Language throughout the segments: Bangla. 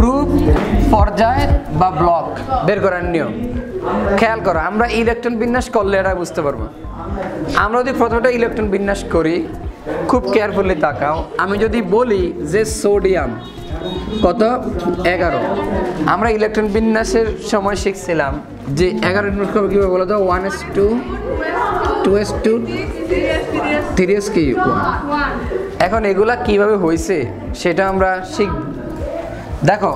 গ্রুপ পর্যায় বা ব্লক বের করার নিয়ম খেয়াল করো আমরা ইলেকট্রন বিন্যাস করলে এটা বুঝতে পারবো আমরা যদি প্রথমটা ইলেকট্রন বিন্যাস করি খুব কেয়ারফুলি তাকাও আমি যদি বলি যে সোডিয়াম কত 11 আমরা ইলেকট্রন বিন্যাসের সময় শিখছিলাম যে 11 নোট করব কিভাবে বলো তো 1s2 2s2 3s কি 1 এখন এগুলা কিভাবে হইছে সেটা আমরা শিখব দেখো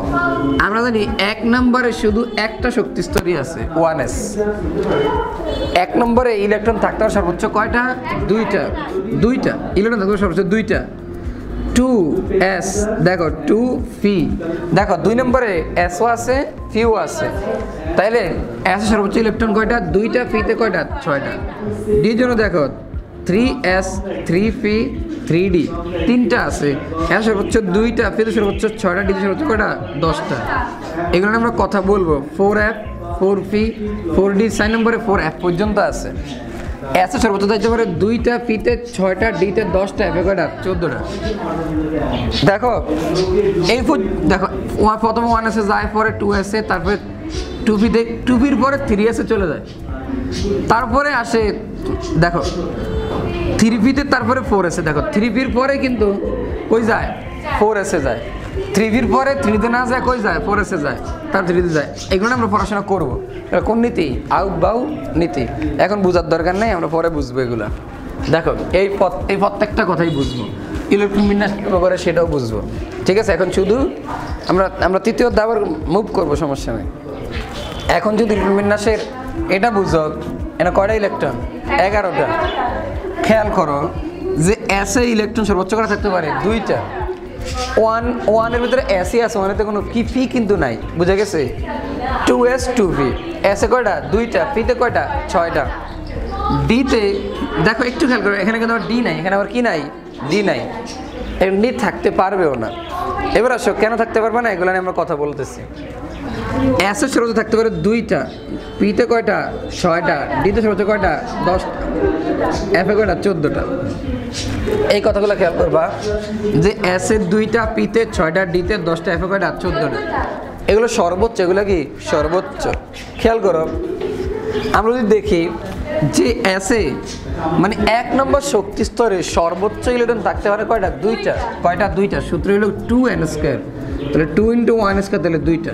আমরা জানি এক নম্বরে শুধু একটা শক্তি স্তরই আছে 1s এক নম্বরে ইলেকট্রন থাকতে হবে সর্বোচ্চ কয়টা দুইটা ইলেকট্রন থাকতে হবে সর্বোচ্চ দুইটা 2s দেখো 2p দেখো দুই নম্বরে sও আছে pও আছে তাইলে s সর্বোচ্চ ইলেকট্রন কয়টা দুইটা p তে কয়টা 6টা d জন্য দেখো 3s 3p 3d তিনটা আছে s সর্বোচ্চ দুইটা p তে সর্বোচ্চ 6টা d তে সর্বোচ্চ কয়টা 10টা এগুলো আমরা কথা বলবো 4f 4p 4d 6 নম্বরে 4f পর্যন্ত আছে এস সর্বোচ্চ যাইতে পারে দুইটা p তে 6টা d তে 10টা f কয়টা 14টা দেখো এই দেখো প্রথমে 1s এ যায় পরে 2s এ তারপরে 2p তে 2p এর পরে 3s এ চলে যায় তারপরে আসে দেখো 3p তে তারপরে 4s এ দেখো 3p এর পরে কিন্তু কই যায় 4s এ যায় 3p এর পরে 3 তে না যায় কই যায় 4s এ যায় তার 3 তে যায় এগুলো আমরা পড়াশোনা করব এটা কোন নীতি আউফব নীতি এখন বোঝার দরকার নাই আমরা পরে বুঝবো এগুলা দেখো এই প্রত্যেকটা কথাই বুঝবো ইলেকট্রন বিন্যাস করে সেটাও বুঝবো ঠিক আছে এখন শুধু আমরা তৃতীয় ধাপে মুভ করব সমস্যা নেই এখন যদি ইলেকট্রন বিন্যাসের এটা বুঝো এটা কয়টা ইলেকট্রন 11টা খেয়াল করো যে s এ ইলেকট্রন সর্বোচ্চ করা থাকতে পারে দুইটা 1 এর ভিতরে s ই আছে 1 এতে কোনো কি p কিন্তু নাই বুঝা গেছে 2s 2p s এ কয়টা দুইটা p তে কয়টা 6টা d তে দেখো একটু খেয়াল করো এখানে কিন্তু d নাই এখানে আবার কি নাই d নাই এমনি থাকতে পারবেও না এবার আসো কেন থাকতে পারবে না এগুলো নিয়ে আমরা কথা বলতেছি s এর সর্বোচ্চ থাকতে পারে দুইটা p তে কয়টা 6টা d তে সর্বোচ্চ কয়টা 10টা f এ কয়টা 14টা এই কথাগুলো খেয়াল করবা যে s এর দুইটা p তে 6টা d তে 10টা f এ কয়টা 14টা এগুলো সর্বোচ্চ এগুলো কি সর্বোচ্চ খেয়াল করো আমরা যদি দেখি যে s এ মানে এক নম্বর শক্তি স্তরে সর্বোচ্চ ইলেকট্রন থাকতে পারে কয়টা দুইটা সূত্র হলো 2n2 তাহলে 2 × 1 স্কয়ার তাহলে দুইটা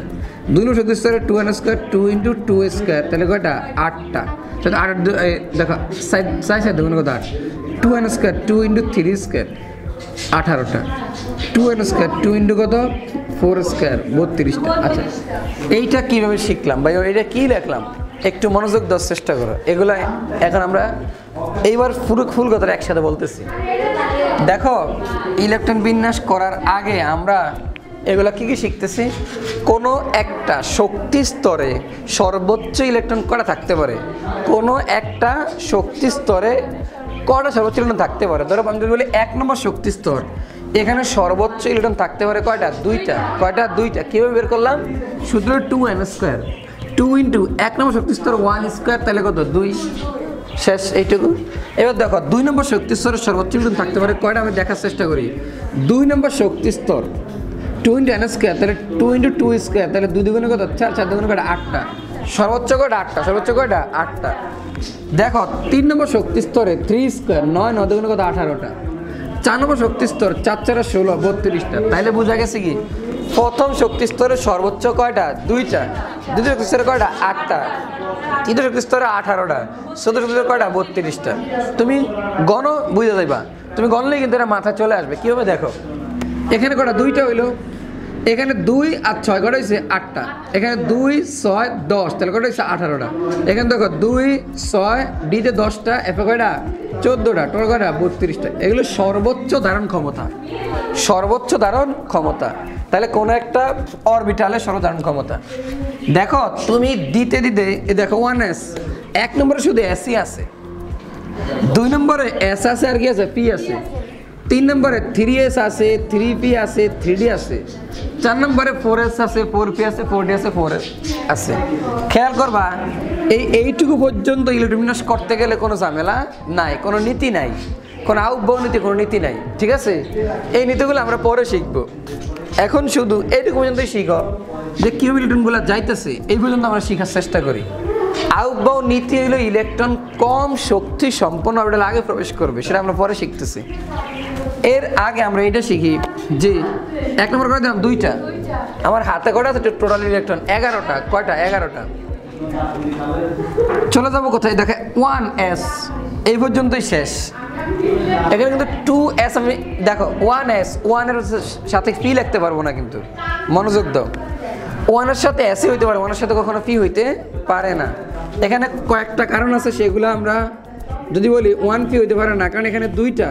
দুই নম্বর শক্তি স্তরে 2n2 2 × 2 স্কয়ার তাহলে কয়টা 8টা তাহলে 8 দেখো সাইড দেখুন কত 8 2n2 2 × 3 স্কয়ার 18টা 2n2 2 × কত 4 স্কয়ার 32টা আচ্ছা এইটা কিভাবে শিখলাম ভাই এটা কি লিখলাম একটু মনোযোগ দেওয়ার চেষ্টা করো এগুলা এখন আমরা এইবার পুরো ফুল কথাটা একসাথে বলতেছি দেখো ইলেকট্রন বিন্যাস করার আগে আমরা এগুলা কি শিখতেছি কোনো একটা শক্তি স্তরে সর্বোচ্চ ইলেকট্রন কটা থাকতে পারে কোনো একটা শক্তি স্তরে কটা সর্বোচ্চ ইলেকট্রন থাকতে পারে ধরো আমি যদি বলি এক নম্বর শক্তি স্তর এখানে সর্বোচ্চ ইলেকট্রন থাকতে পারে কয়টা দুইটা কিভাবে বের করলাম সূত্র 2n2 2 × এক নম্বর শক্তি স্তর 1 স্কয়ার তাহলে কত 2 শেষ এইটুকু এবার দেখো দুই নম্বর শক্তি স্তরের সর্বোচ্চ ইলেকট্রন থাকতে পারে কয়টা আমি দেখার চেষ্টা করি দুই নম্বর শক্তি স্তর 2 × n স্কয়ার তাহলে 2 × 2 স্কয়ার তাহলে 2 দুগুণে কত 4 4 দুগুণে কত 8টা সর্বোচ্চ কয়টা 8টা দেখো তিন নম্বর শক্তি স্তরে 3 স্কয়ার 9 9 দুগুণে কত 18টা চার নম্বর শক্তি স্তর 4 4 16 32টা তাইলে বোঝা গেছে কি প্রথম শক্তি স্তরে সর্বোচ্চ কয়টা দুইটা দ্বিতীয় শক্তি স্তরে কয়টা 8টা তৃতীয় শক্তি স্তরে 18টা চতুর্থ শক্তি স্তরে কয়টা 32টা তুমি গণ বুঝে যাইবা তুমি গণলেই কিন্তু এটা মাথা চলে আসবে কিভাবে দেখো এখানে কয়টা দুইটা হইলো এখানে 2 আর 6 কয়টা হইছে 8টা এখানে 2 6 10 তাহলে কয়টা হইছে 18টা এখানে দেখো 2 6 d তে 10টা f এ কয়টা 14টা টোটাল কয়টা 32টা এগুলো সর্বোচ্চ ধারণ ক্ষমতা তাহলে কোন একটা অরবিটালের সর্বোচ্চ ধারণ ক্ষমতা দেখো তুমি দিতে দেখো 1s এক নম্বরে শুধু s ই আছে দুই নম্বরে s আছে আর কি আছে p আছে তিন নম্বরে 3s আছে 3p আছে 3d আছে চার নম্বরে 4s আছে 4p আছে 4d আছে 4s আছে খেয়াল করবা এইটুকু পর্যন্ত ইলেকট্রন বিন্যাস করতে গেলে কোনো ঝামেলা নাই কোনো নীতি নাই কোনো আউফব নীতি কোনো নীতি নাই ঠিক আছে এই নীতিগুলো আমরা পরে শিখবো এখন শুধু এইটুকু পর্যন্ত শিখো যে কিউব ইলেকট্রনগুলো যাইতেছে, এই পর্যন্ত আমরা শেখার চেষ্টা করি। আউফব নীতি হলো ইলেকট্রন কম শক্তি সম্পন্ন অরবিটাল আগে প্রবেশ করবে, সেটা আমরা পরে শিখতেছি। এর আগে আমরা এটা শিখি যে 1 নম্বর করে দিলাম 2টা, আমার হাতে কয়টা আছে টোটাল ইলেকট্রন? 11টা। কয়টা? 11টা। চলে যাবো কোথায়? দেখে 1s, এই পর্যন্তই শেষ। এখানে কিন্তু 2s, আমি দেখো 1s, 1 এর সাথে ফি লিখতে পারবো না, কিন্তু মনোযোগ দাও। 1 এর সাথে s হইতে পারে, 1 এর সাথে কখনো ফি হইতে পারে না। এখানে কয়েকটা কারণ আছে, সেগুলো আমরা যদি বলি 1 ফি হইতে পারে না, কারণ এখানে 2টা,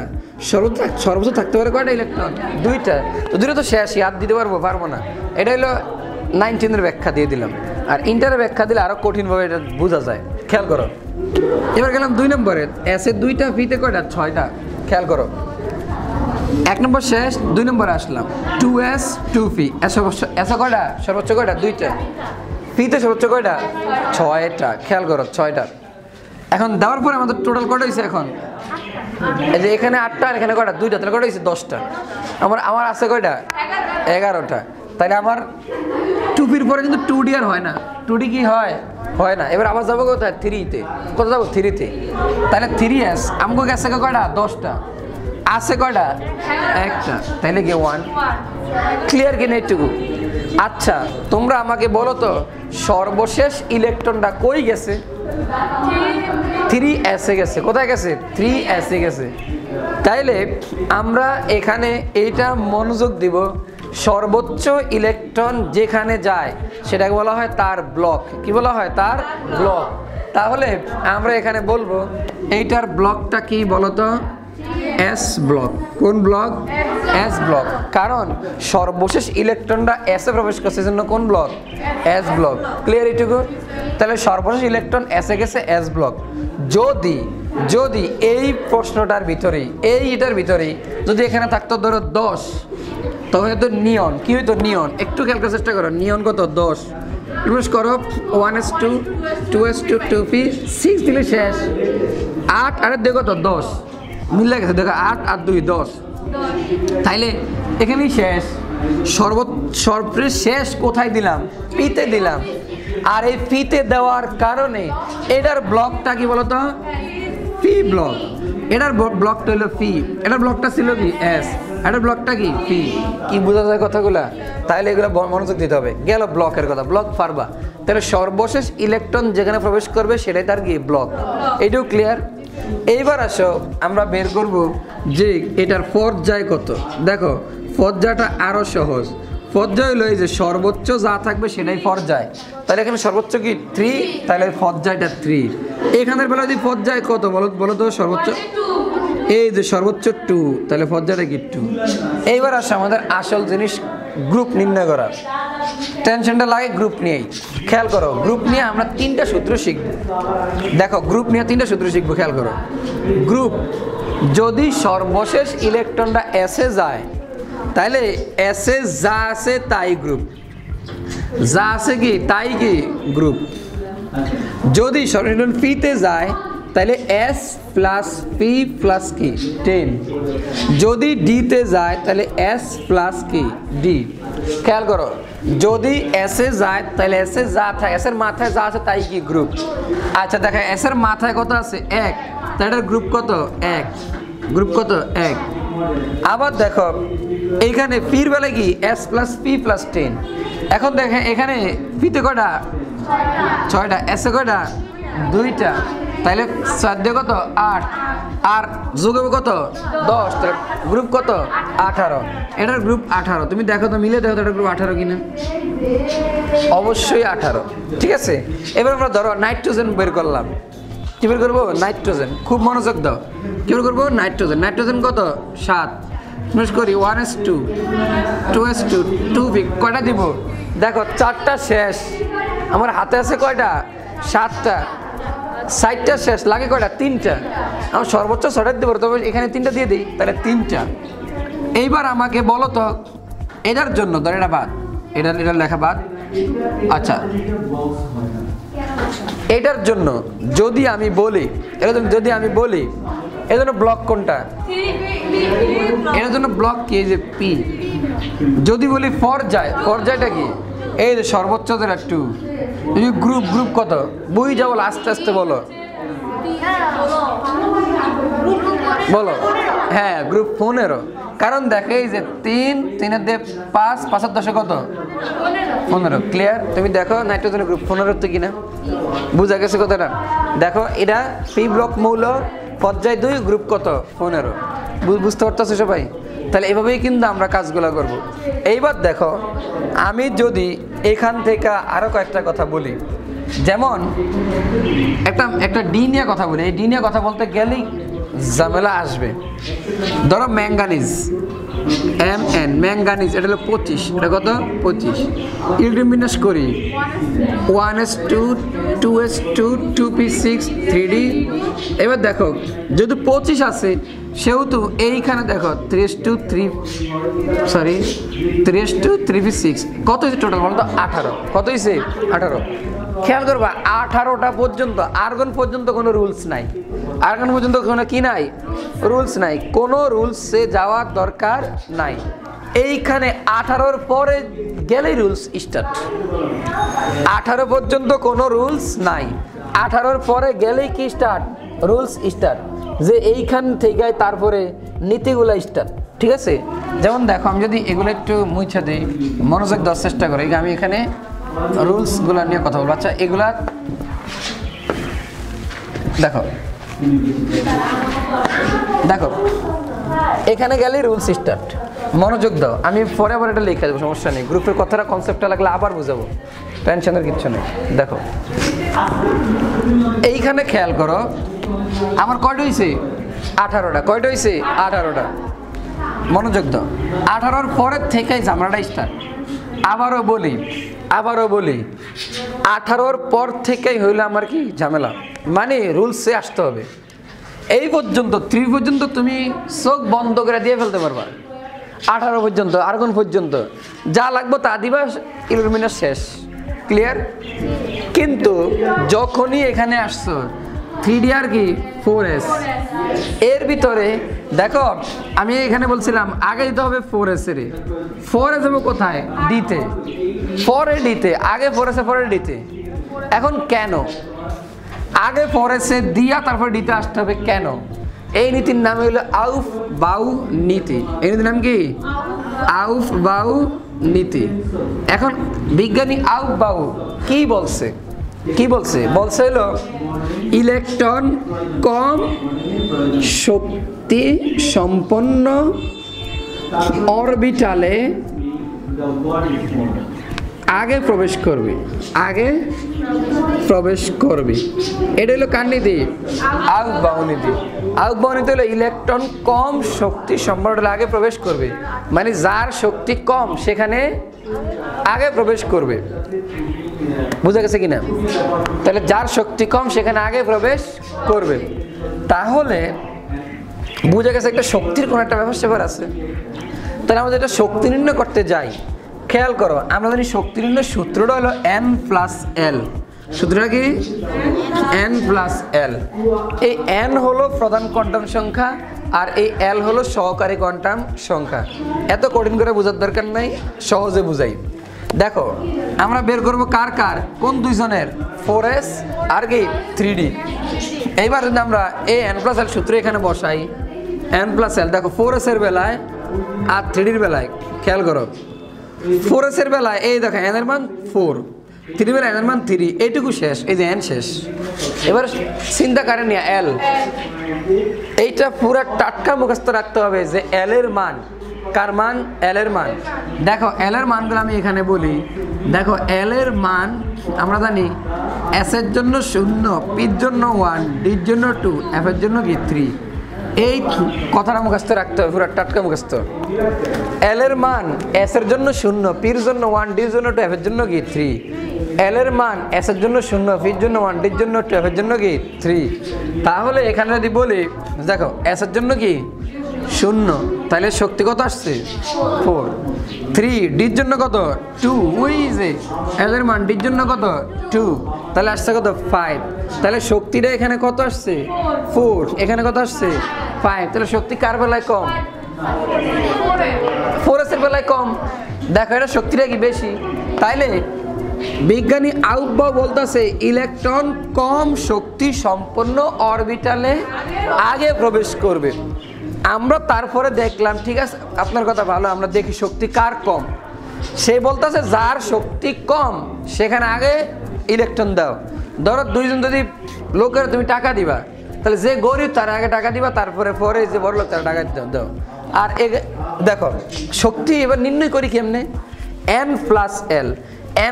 সর্বোচ্চ থাকতে পারে কয়টা ইলেকট্রন? 2টা। তো 2টা তো শেষ, ইয়াদ দিতে পারবো না। এটা হলো 19 এর ব্যাখ্যা দিয়ে দিলাম। আর ইন্টারের ব্যাখ্যা দিলে আরো কঠিনভাবে এটা বোঝা যায়, খেয়াল করো। এবার গেলাম 2 নম্বরে, s এর 2টা, ফিতে কয়টা? 6টা। খেয়াল করো, 1 নম্বর শেষ, 2 নম্বরে আসলাম। 2s 2 ফি, s কয়টা? সর্বোচ্চ কয়টা? 2টা। ফিতে সর্বোচ্চ কয়টা? 6টা। খেয়াল করো, 6টা। এখন দেওয়ার পরে আমাদের টোটাল কয়টা হয়েছে? এখন এই যে এখানে 8টা, আর এখানে কয়টা? 2টা, তাহলে কয়টা হয়েছে? 10টা। আমার আছে কয়টা? 11টা। তাহলে আমার 2 পরে কিন্তু 2d আর হয় না। 2d কি হয়? হয় না। এবার আবার যাবো কোথায়? 3-তে। কোথায় যাবো? 3-তে। তাহলে 3s আমাকে গেছে কয়টা? 10টা। আছে কয়টা? 1টা। তাহলে কি 1? ক্লিয়ার কিনা এইটুকু? আচ্ছা, তোমরা আমাকে বলো তো সর্বশেষ ইলেকট্রনটা কই গেছে? 3s এ গেছে। কোথায় গেছে? 3s এ গেছে। তাইলে আমরা এখানে এইটা মনোযোগ দিব, সর্বোচ্চ ইলেকট্রন যেখানে যায় সেটাকে বলা হয় তার ব্লক। কি বলা হয়? তার ব্লক। তাহলে আমরা এখানে বলবো এইটার ব্লকটা কি বলতো? s block. কোন ব্লক? s block. কারণ সর্বশেষ ইলেকট্রনটা s এ প্রবেশ করছে, জন্য কোন ব্লক? s block. ক্লিয়ার এইটুকু? তাহলে সর্বশেষ ইলেকট্রন s এ গেছে, s ব্লক। যদি এই প্রশ্নটার ভিতরে, এইটার ভিতরে যদি এখানে থাকতো ধরো 10, তখন তো নিয়ন কি হইতো? নিয়ন একটু খেয়াল করার চেষ্টা করো। নিয়ন কত? 10। প্রবেশ করো 1s2, 2s2, 2p, 6 দিলে শেষ। 8 আর 2 কত? 10। মিলে গেছে, দেখো 8 আর 2 10। তাইলে এখানেই শেষ। সর্বশেষ শেষ কোথায় দিলাম? পিতে দিলাম। আর এই পিতে দেওয়ার কারণে এটার ব্লকটা কি বলতো? P block. এটার ব্লকটা হলো পি, এটার ব্লকটা ছিল কি? এস। এটার ব্লকটা কি? পি। কি বোঝা যায় কথাগুলা? তাহলে এগুলো মনোযোগ দিতে হবে। গেল ব্লকের কথা, ব্লক পারবা। তাহলে সর্বশেষ ইলেকট্রন যেখানে প্রবেশ করবে সেটাই তার কি? ব্লক। এইটাও ক্লিয়ার? এইবার আসো আমরা বের করব যে এটার পর্যায় কত। দেখো পর্যায়টা আরো সহজ। পর্যায় হলো এই যে সর্বোচ্চ যা থাকবে সেটাই পর্যায়। তাহলে এখানে সর্বোচ্চ কি? 3, তাহলে পর্যায়টা 3। এখানের বেলা যদি পর্যায় কত বলো তো? সর্বোচ্চ এই যে সর্বোচ্চ 2, তাহলে পর্যায়টা কি? 2। এইবার আসে আমাদের আসল জিনিস, গ্রুপ নির্ণয় করা। টেনশনটা লাগে গ্রুপ নিয়েই। খেয়াল করো, গ্রুপ নিয়ে আমরা 3টা সূত্র শিখব। দেখো গ্রুপ নিয়ে 3টা সূত্র শিখবো। খেয়াল করো, গ্রুপ যদি সর্বশেষ ইলেকট্রনটা এসে যায়, তাহলে এসে যা আছে তাই গ্রুপ, যা আছে কি তাই কি গ্রুপ। যদি সর্বনিম্ন পিতে যায় তাহলে s প্লাস পি প্লাস কি 10। যদি ডিতে যায় তাহলে s প্লাস কি ডি। খেয়াল করো, যদি s এ যায় তাহলে s এ যা থাকে, s এর মাথায় যা আছে তাই কি গ্রুপ। আচ্ছা দেখো s এর মাথায় কত আছে? 1, তাহলে গ্রুপ কত? 1। গ্রুপ কত? 1। আবার দেখো এইখানে পির বেলায় কি s প্লাস পি প্লাস 10। এখন দেখেন এখানে পিতে কয়টা? 6টা। s এ কয়টা? 2টা। তাহলে 4 দিয়ে কত? 8। আর যোগ কত? 10। তাহলে গ্রুপ কত? 18। এটার গ্রুপ 18। তুমি দেখো তো, মিলে দেখো তো এটার গ্রুপ 18 কিনা। অবশ্যই 18। ঠিক আছে, এবার আমরা ধরো নাইট্রোজেন বের করলাম। কি বের করবো? নাইট্রোজেন। খুব মনোযোগ দাও। কি বের করবো? নাইট্রোজেন। নাইট্রোজেন কত? 7। মিক্স করি 1s2, 2s2, 2p। কয়টা দিব? দেখো 4টা শেষ। আমার হাতে আছে কয়টা? 7টা। 60টা শেষ, লাগে কয়টা? 3টা। আমার সর্বোচ্চ 6টা দিব, তবে এখানে 3টা দিয়ে দিই, তাহলে 3টা। এইবার আমাকে বলো তো এটার জন্য, ধর এটা বাদ, এটা লেখা বাদ। আচ্ছা এটার জন্য যদি আমি বলি, যদি আমি বলি এর জন্য ব্লক কোনটা? এটার জন্য ব্লক কি? এই যে পি। যদি বলি পর্যায়, পর্যায়টা কি? এই যে সর্বোচ্চ যেটা 2। এই গ্রুপ, গ্রুপ কত? বই যা বলো, আস্তে আস্তে বলো, বলো। হ্যাঁ, গ্রুপ 15। কারণ দেখো এই যে 3, 3 দিয়ে 5, 5 আর 10 কত? 15। ক্লিয়ার? তুমি দেখো নাইট্রোজেনের গ্রুপ 15 তো কিনা, বুঝা গেছে কথাটা? দেখো এটা পি ব্লক মৌল, পর্যায় 2, গ্রুপ কত? 15। বুঝতে পারতেছো সবাই? তাহলে এভাবেই কিন্তু আমরা কাজগুলো করব। এইবার দেখো, আমি যদি এখান থেকে আরো কয়েকটা কথা বলি, যেমন একটা ডি নিয়ে কথা বলি। এই ডি নিয়ে কথা বলতে গেলেই ঝামেলা আসবে। ধরো ম্যাঙ্গানিজ, Mn, ম্যাঙ্গানিজ, এটা হলো 25, এটা কত? 25। ইলেকট্রন বিন্যাস করি 1s2 2s2 2p6 3d। এবার দেখো যেহেতু 25 আছে সেহেতু এইখানে দেখো 3s2 3p6 কত হয়েছে টোটাল বলতো? 18। কত হয়েছে? 18। খেয়াল করবা 18টা পর্যন্ত, আর্গন পর্যন্ত কোনো রুলস নাই। আর্গন পর্যন্ত কোনো কি নাই? রুলস নাই। কোনো রুলসে যাওয়ার দরকার নাই। এইখানে 18র পরে গেলেই রুলস স্টার্ট। 18 পর্যন্ত কোনো রুলস নাই, 18র পরে গেলেই কি স্টার্ট? Rules start. যে এইখান থেকে তারপরে নীতিগুলা স্টার্ট। ঠিক আছে? যেমন দেখো আমি যদি এগুলো একটু মুছে দিই, মনোযোগ দেওয়ার চেষ্টা করি। আমি এখানে রুলসগুলো নিয়ে কথা বলবো। আচ্ছা, এগুলা দেখো, দেখো এখানে গেলেই রুলস স্টার্ট। মনোযোগ দাও, আমি পরে আবার এটা লিখে দেবো, সমস্যা নেই। গ্রুপের কথাটা, কনসেপ্টটা লাগলে আবার বুঝাবো, টেনশনের কিচ্ছু নেই। দেখো এইখানে খেয়াল করো, আমার কয়টা হয়েছে? 18টা। কয়টা হয়েছে? 18টা। মনোযোগ দাও, 18র পরের থেকেই ঝামেলাটা স্টার্ট। আবারও বলি 18র পর থেকেই হইলে আমার কি ঝামেলা, মানে রুলসে আসতে হবে। এই পর্যন্ত 3 পর্যন্ত তুমি চোখ বন্ধ করে দিয়ে ফেলতে পারবা। 18 পর্যন্ত, আর্গন পর্যন্ত যা লাগবে তা দিবা, ইলেকট্রন শেষ। ক্লিয়ার? কিন্তু যখনই এখানে আসছো 3d আর কি 4s, এর ভিতরে দেখো আমি এখানে বলছিলাম আগে দিতে হবে 4s এর। 4s হবে কোথায়? ডিতে। 4 এ ডিতে, আগে 4s এ, পরে ডিতে। এখন কেন আগে 4s এ দিয়া তারপর ডিতে আসতে হবে? কেন? এই নীতির নাম হলো আউফ-বাউ নীতি। এই নীতির নাম কি? আউফ-বাউ নীতি। এখন বিজ্ঞানী আউফ-বাউ কি বলছে? বলছে হলো ইলেকট্রন কম শক্তি সম্পন্ন অরবিটালে আগে প্রবেশ করবে। এটা হলো কার নীতি? আউফ-বাউ নীতি। আউফ-বাউ নীতি হলো ইলেকট্রন কম শক্তি সম্পন্ন আগে প্রবেশ করবে, মানে যার শক্তি কম সেখানে আগে প্রবেশ করবে। বুঝা গেছে কিনা? তাহলে যার শক্তি কম সেখানে আগে প্রবেশ করবে। তাহলে বুঝা গেছে একটা শক্তির কোন একটা ব্যাপার আছে। তাহলে আমরা যেটা শক্তি নির্ণয় করতে যাই, খেয়াল করো, আমরা জানি শক্তি নির্ণয় সূত্রটা হলো n+l। সূত্রটা কি? n+l। এই n হলো প্রধান কোয়ান্টাম সংখ্যা আর এই l হলো সহকারী কোয়ান্টাম সংখ্যা। এত কঠিন করে বোঝার দরকার নাই, সহজে বুঝাই। দেখো আমরা বের করবো কার কোন দুইজনের? 4s আর কি 3d। এইবার যদি আমরা এই n+l সূত্র এখানে বসাই, n+l দেখো 4s এর বেলায় আর 3dর বেলায় খেয়াল করো। 4s এর বেলায় এই দেখো n এর মান 4, 3 বেলায় n এর মান 3, এইটুকু শেষ, এই যে n শেষ। এবার চিন্তা করেন নিয়ে l, এইটা পুরো টাটকা মুখস্থ রাখতে হবে যে l এর মান কার মান? l এর মান। দেখো l এর মানগুলো আমি এখানে বলি। দেখো l এর মান আমরা জানি s এর জন্য 0, p এর জন্য 1, d এর জন্য 2, f এর জন্য কি 3। এই কথাটা মুখস্থ রাখতে হবে, পুরো টাটকা মুখস্থ। l এর মান s এর জন্য 0, p এর জন্য 1, d এর জন্য 2, f এর জন্য কি 3। l এর মান s এর জন্য 0, p এর জন্য 1, d এর জন্য 2, f এর জন্য কি 3। তাহলে এখানে যদি বলি দেখো s এর জন্য কি 0, তাহলে শক্তি কত আসছে? 4। 3, d এর জন্য কত? 2, ওই যে l এর মান d এর জন্য কত? 2, তাহলে আসছে কত? 5। তাহলে শক্তিটা এখানে কত আসছে? 4, এখানে কত আসছে? 5। তাহলে শক্তি কার বেলায় কম? 4s গ্যাসের বেলায় কম, দেখো এটা শক্তিটা কি বেশি। তাইলে বিজ্ঞানী আউফব বলতেছে ইলেকট্রন কম শক্তি সম্পন্ন অরবিটালে আগে প্রবেশ করবে। আমরা তারপরে দেখলাম, ঠিক আছে আপনার কথা ভালো, আমরা দেখি শক্তি কার কম। সে বলতেছে যার শক্তি কম সেখানে আগে ইলেকট্রন দাও। ধরো দুইজন যদি লোকের তুমি টাকা দিবা, তাহলে যে গরিব তার আগে টাকা দিবা, তারপরে পরে যে বড় লোক তার টাকা দাও। আর দেখো শক্তি এবার নির্ণয় করি কেমনে, n প্লাস এল।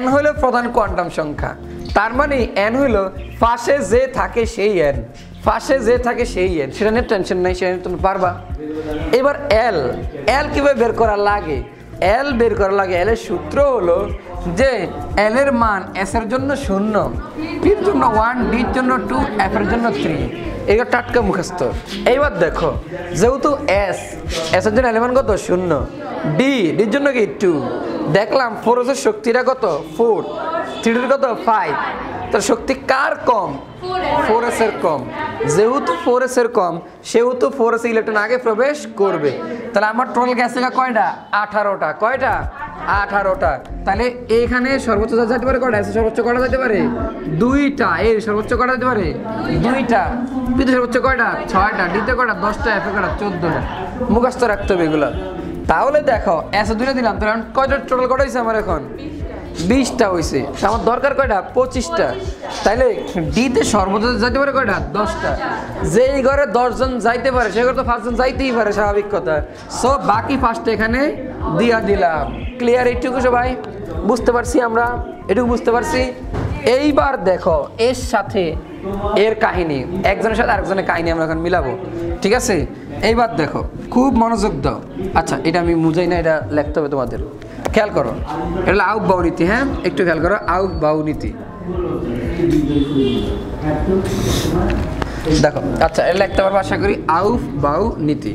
n হলো প্রধান কোয়ান্টাম সংখ্যা, তার মানে n হলো পাশে যে থাকে সেই n, পাশে যে থাকে সেই n, সেটা নিয়ে টেনশন নাই, সেটা তুমি পারবা। এবার এল, এল কিভাবে বের করা লাগে, এল বের করা লাগে, এল এর সূত্র হলো যে এল এর মান এস এর জন্য 0, পির জন্য 1, ডির জন্য 2, এফ এর জন্য 3। এগুলো টাটকা মুখস্থ। এইবার দেখো যেহেতু এস এর জন্য এল এর মান কত 0, ডির জন্য কি 2, দেখলাম 4 এর শক্তিটা কত 4, 3 এর কত 5, তার শক্তি কার কম 4s এর কম। যেহেতু 4s এর কম সেহেতু 4s ইলেকট্রন আগে প্রবেশ করবে। তাহলে আমার টোটাল গ্যাস থেকে কয়টা 18টা, কয়টা 18টা। তাহলে এখানে সর্বোচ্চ যেতে পারে কয়টা, সর্বোচ্চ কয়টা যেতে পারে 2টা, এর সর্বোচ্চ কয়টা যেতে পারে 2টা, বিতে সর্বোচ্চ কয়টা 6টা, ডিতে কয়টা 10টা, এফে কয়টা 14টা। মুখস্থ রাখতে হবে এগুলো। তাহলে দেখো এসে 2টা দিলাম, তাহলে কয়টা টোটাল কয়টা হয়েছে আমার এখন 20টা হয়েছে, আমার দরকার কয়টা 25টা। তাইলে ডিতে সর্বোচ্চ যাইতে পারে কয়টা 10টা। যেই ঘরে 10 জন যাইতে পারে সেই ঘরে তো 5 জন যাইতেই পারে, স্বাভাবিক কথা। সো বাকি 5টা এখানে দিয়া দিলাম। ক্লিয়ার এইটুকু সবাই বুঝতে পারছি, আমরা এটুকু বুঝতে পারছি। এইবার দেখো এর সাথে এর কাহিনী, একজনের সাথে আরেকজনের কাহিনী আমরা এখন মিলাবো, ঠিক আছে। এইবার দেখো খুব মনোযোগ দাও। আচ্ছা এটা আমি বুঝাই না, এটা লিখতে হবে তোমাদের, খেয়াল করো। এটা হলো আউফব নীতি, হ্যাঁ একটু খেয়াল করো, আউফব নীতি দেখো। আচ্ছা এটা লিখতে পারবো আশা করি, আউফব নীতি।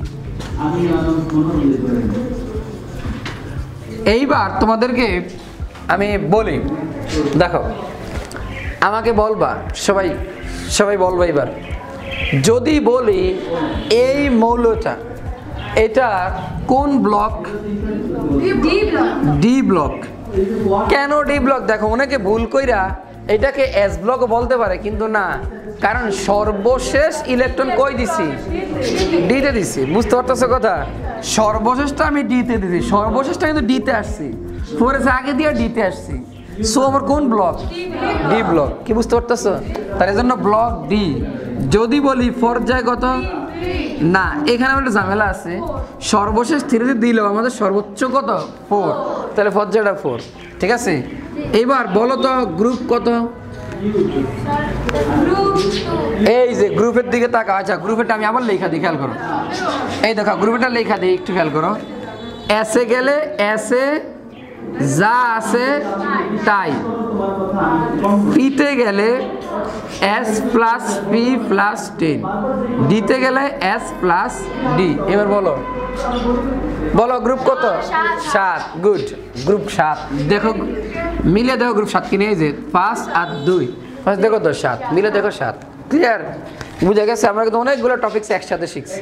এইবার তোমাদেরকে আমি বলি, দেখো আমাকে বলবা, সবাই সবাই বলবা এবার, যদি বলি এই মৌলটা এটা কোন ব্লক, ডি ব্লক। কেন ডি ব্লক? দেখো অনেকে ভুল কইরা এটাকে এস ব্লক বলতে পারে, কিন্তু না, কারণ সর্বশেষ ইলেকট্রন কই দিছি ডিতে দিছি। বুঝতে পারতেছো কথা, সর্বশেষটা আমি ডিতে দিছি, সর্বশেষটা কিন্তু ডিতে আসছি, 4s আগে দিয়ে ডিতে আসছি। সো আমার কোন ব্লক, ডি ব্লক। কি বুঝতে পারতেছো? তার জন্য ব্লক ডি। যদি বলি পর্যায় কত, না এখানে একটা ঝামেলা আছে, সর্বশেষ থ্রিতে দিলেও আমাদের সর্বোচ্চ কত 4, তাহলে পর্যায়টা 4, ঠিক আছে। এবার বলো তো গ্রুপ কত, এই যে গ্রুপের দিকে তাকা। আচ্ছা গ্রুপেরটা আমি আবার লেখা দিই, খেয়াল করো। এই দেখো গ্রুপেরটা লেখা দিই, একটু খেয়াল করো। এসে গেলে এসে যা আছে তাই, পিতে গেলে এস প্লাস পি প্লাস 10, ডিতে গেলে এস প্লাস ডি। এবার বলো বলো গ্রুপ কত 7, গুড, গ্রুপ 7। দেখো মিলে দেখো গ্রুপ 7 কিনে, এই যে 5 আর 2, 5 দেখো তো 7, মিলে দেখো 7। ক্লিয়ার, বুঝে গেছে? আমরা কিন্তু অনেকগুলো টপিকস একসাথে শিখছি।